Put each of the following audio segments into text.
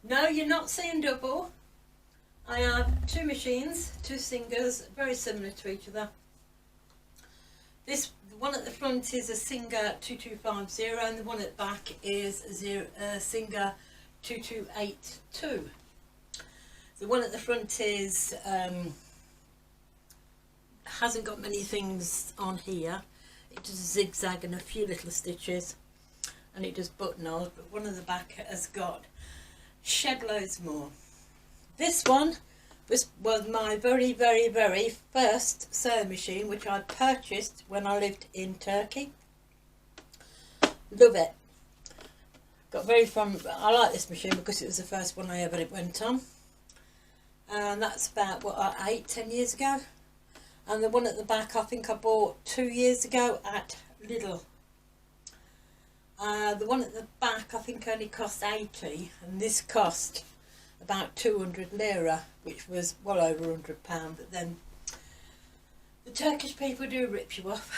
No, you're not seeing double. I have two machines, two Singers, very similar to each other. This one at the front is a Singer 2250 and the one at the back is a Singer 2282. The one at the front is hasn't got many things on here. It does a zigzag and a few little stitches, and it does buttonholes, but one at the back has got shed loads more. This one was my very first sewing machine, which I purchased when I lived in Turkey. Love it. Got very fond. I like this machine because it was the first one I ever went on, and that's about what, 8-10 years ago. And the one at the back I think I bought 2 years ago at Lidl. The one at the back I think only cost 80, and this cost about 200 lira, which was well over £100. But then the Turkish people do rip you off.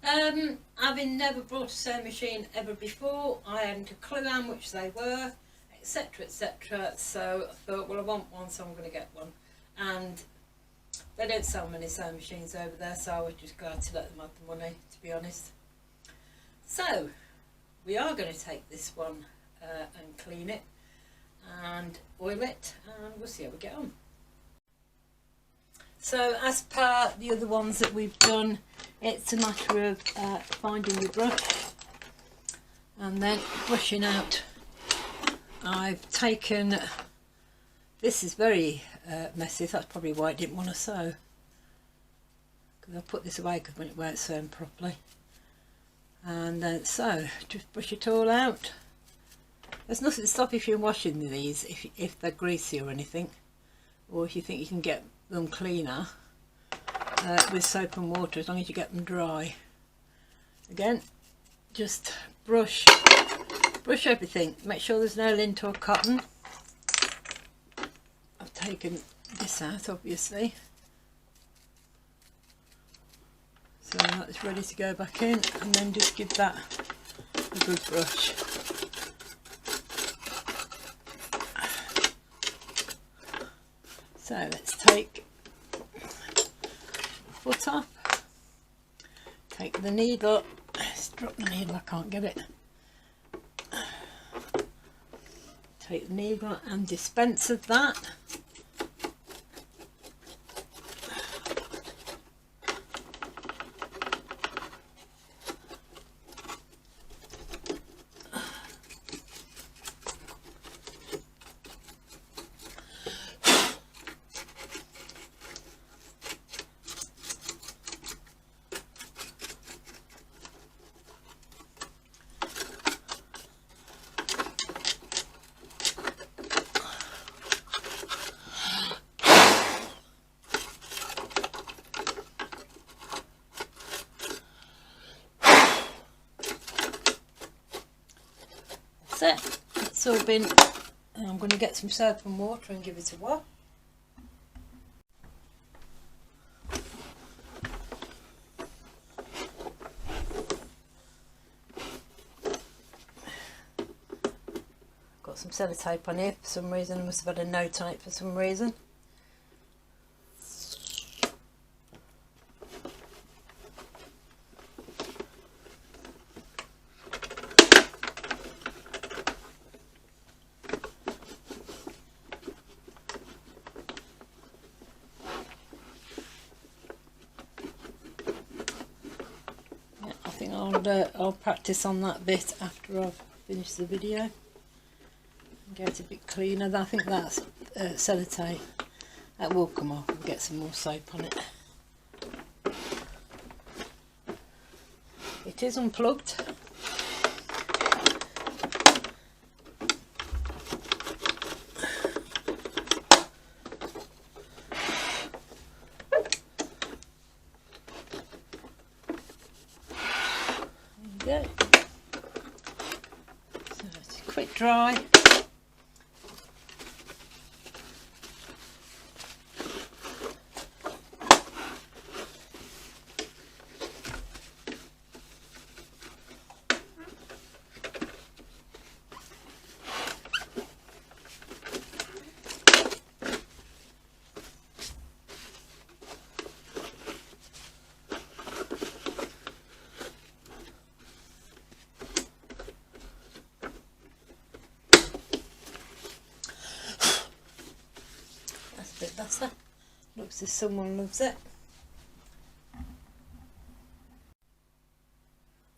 Having never bought a sewing machine ever before, I hadn't a clue how much they were, etc, etc. So I thought, well, I want one, so I'm going to get one. And they don't sell many sewing machines over there, so I was just glad to let them have the money, to be honest. So we are going to take this one and clean it and oil it, and we'll see how we get on. So as per the other ones that we've done, it's a matter of finding your brush and then brushing out. I've taken, this is very messy, that's probably why I didn't want to sew, because I put this away because when it weren't sewn properly. And then so just brush it all out. There's nothing to stop if you're washing these if they're greasy or anything, or if you think you can get them cleaner with soap and water, as long as you get them dry. Again, just brush everything, make sure there's no lint or cotton. I've taken this out obviously, so that's ready to go back in, and then just give that a good brush. So let's take the foot off, take the needle, let's drop the needle, I can't get it. Take the needle and dispense of that. It's all been, I'm going to get some soap and water and give it a wash. Got some sellotape on here for some reason, I must have had a note on it for some reason. I'll practice on that bit after I've finished the video and get it a bit cleaner. I think that's sellotape. That will come off and get some more soap on it. It is unplugged. Go. So it's a quick dry. bit better. Looks as someone loves it.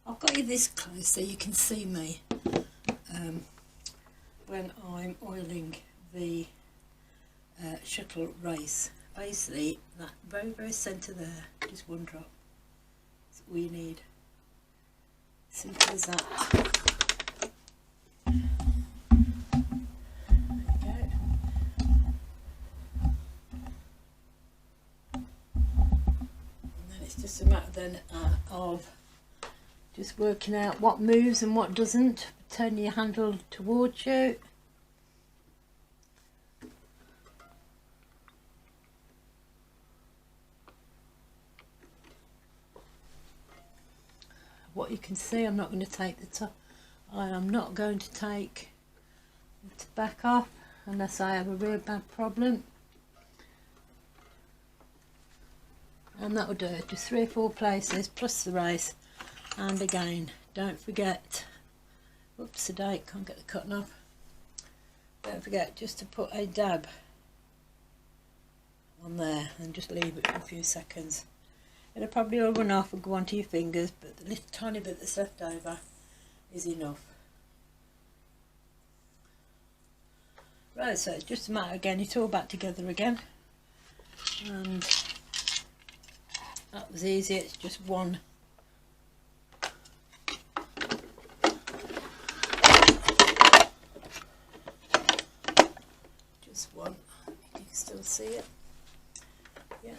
I've got you this close so you can see me when I'm oiling the shuttle race. Basically, that very centre there, just one drop. That's all you need. Simple as that. There you go. And then it's just a matter then of just working out what moves and what doesn't. Turn your handle towards you. What you can see, I'm not going to take the top. I am not going to take the back off unless I have a real bad problem. And that will do it. Just 3 or 4 places plus the race. And again, don't forget, oops, the date, can't get the cutting off. Don't forget just to put a dab on there and just leave it for a few seconds. It'll probably all run off and go onto your fingers, but the little tiny bit that's left over is enough. Right, so it's just a matter again, it's all back together again. And that was easy, it's just one. Just one, you can still see it. Yeah.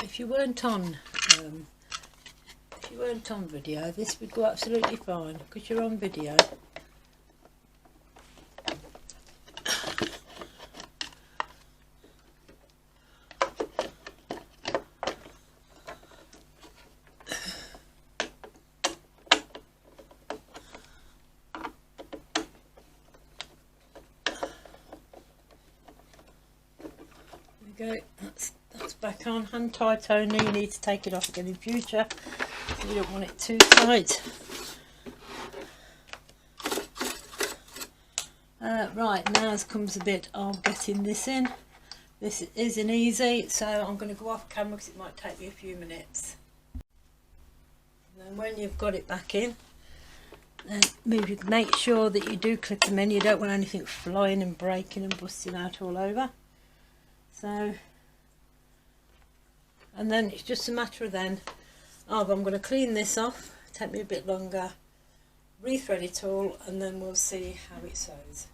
If you weren't on video, this would go absolutely fine because you're on video. There we go. That's back on. Hand tight only. You need to take it off again in future. You don't want it too tight. Right, now comes a bit of getting this in. This isn't easy, so I'm going to go off camera because it might take me a few minutes. And then when you've got it back in, then make sure that you do clip them in. You don't want anything flying and breaking and busting out all over. So, and then it's just a matter of then I'm going to clean this off, take me a bit longer, rethread it all, and then we'll see how it sews.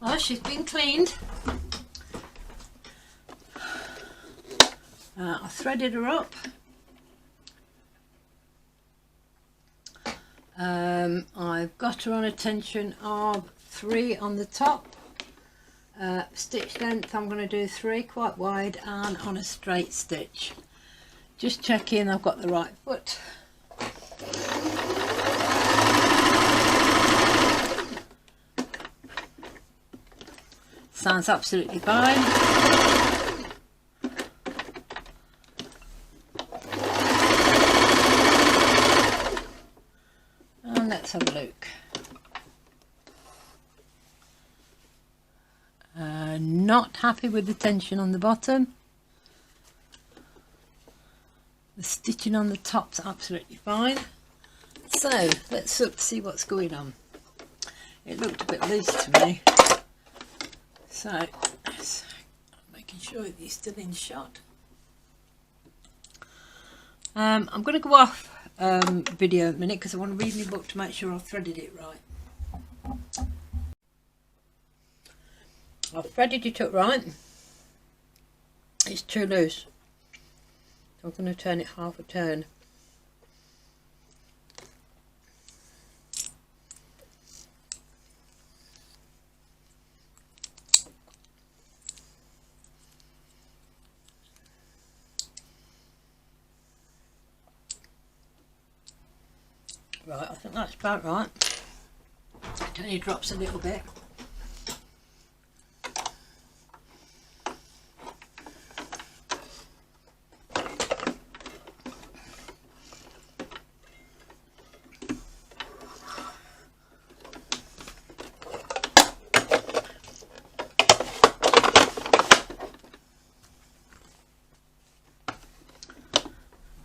Well, she's been cleaned. I threaded her up. I've got her on a tension of 3 on the top. Stitch length I'm going to do 3 quite wide and on a straight stitch. Just checking I've got the right foot. Sounds absolutely fine. And let's have a look. Not happy with the tension on the bottom. The stitching on the top's absolutely fine. So let's look to see what's going on. It looked a bit loose to me. So making sure that you're still in shot. I'm going to go off video in a minute because I want to read my book to make sure I've threaded it right. I've threaded it up right. It's too loose. So I'm going to turn it half a turn. right. I think that's about right. It only drops a little bit.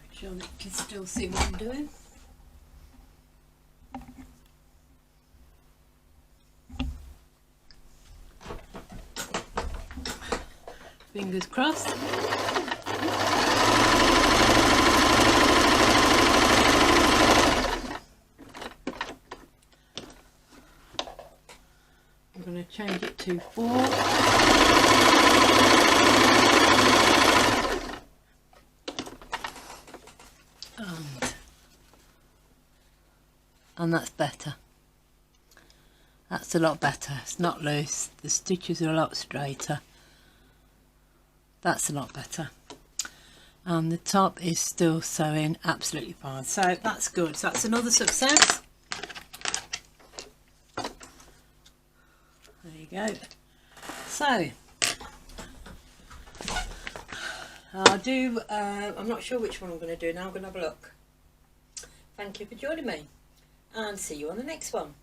Make sure that you can still see what I'm doing. Fingers crossed. I'm going to change it to 4. And that's better. That's a lot better. It's not loose. The stitches are a lot straighter. That's a lot better. And the top is still sewing absolutely fine. So that's good. So that's another success. There you go. So I'll do, I'm not sure which one I'm going to do now. I'm going to have a look. Thank you for joining me and see you on the next one.